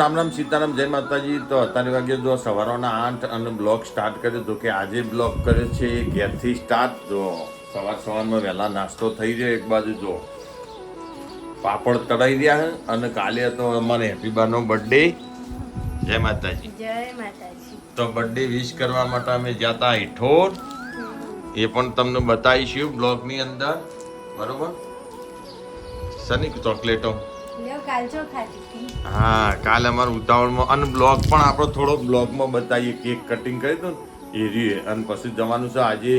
રામ રામ સીતારામ જય માતાજી. તો અત્યારે વાગે જો સવારના 8 અને બ્લોગ સ્ટાર્ટ કર્યો તો કે આજે બ્લોગ કર્યો છે ઘેરથી સ્ટાર્ટ. જો સવારમાં વહેલા નાસ્તો થઈ રહ્યો. એક બાજુ જો પાપડ તળાઈ રહ્યા છે અને કાલે તો અમારે હેપી બાનો બર્થડે. જય માતાજી. જય માતાજી. તો બર્થડે વિશ કરવા માટે અમે ગયા હતા ઈઠોર. એ પણ તમને બતાવીશું બ્લોગની અંદર. બરોબર. સની ચોકલેટો હા કાલે અમારે ઉતાવળમાં અને બ્લોગ પણ આપણો થોડો બ્લોગમાં બતાવીએ. કેક કટિંગ કરી દો એ રીએ અને પછી જવાનું છે આજે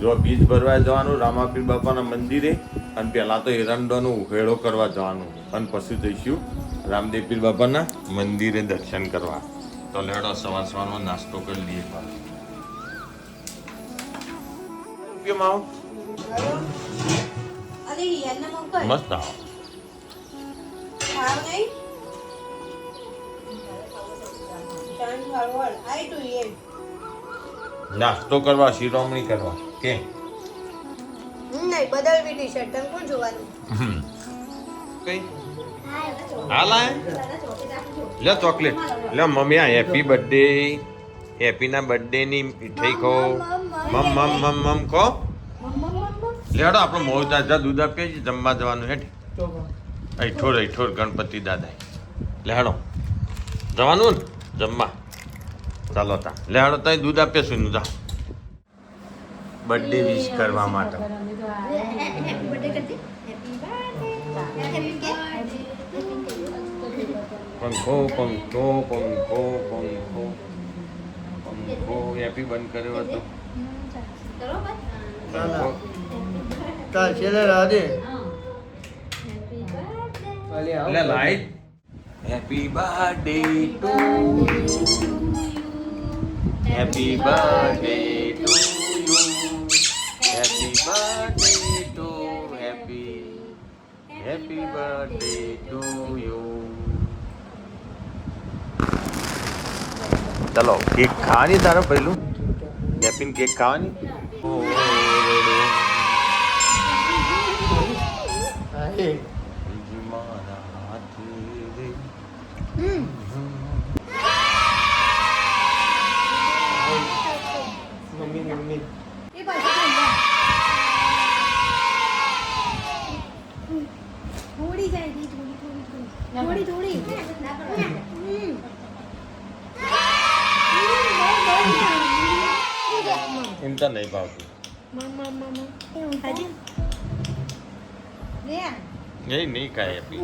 જો બીજ ભરવા જવાનું રામાપીર બાપાના મંદિરે અને પહેલાં તો એરંડોનો ઉઘેડો કરવા જવાનું અને પછી જઈશું રામદેવપીર બાપાના મંદિરે દર્શન કરવા. તો લેડો સવારમાં નાસ્તો કરી લઈએ. મસ્ત આવો નાસ્તો કરવા શિરોમણી કરવા કે નહીં બદલવી ટી શર્ટ તને કોણ જોવાનું કઈ હાલ આય લે ચોકલેટ લે મમ્મી આ હેપી બર્થડે હેપી ના બર્થડે ની મીઠાઈ ખો મમ મમ મમ મમ ખો લેડો આપણો મોજ દાદા દૂધ આપીએ છીએ જમવા જવાનું હેઠ ઠોર ગણપતિ દાદા લેહાડો જવાનું ને જમવા. ચાલો તા લેહાડો ત્યાં દૂધ આપીએ છું જા બર્થડે વિશ કરવા માટે. પંખો પંખો પંખો પંખો પંખો હેપી બંધ કર્યો હતો. એટલે light happy birthday to happy birthday to you happy birthday to happy birthday to you. ચલો કેક ખાવાની તારે પહેલું હેપી કેક ખાવાની. ઇન્ટર નહીં ભાવતું નહીં કાંઈ હેપી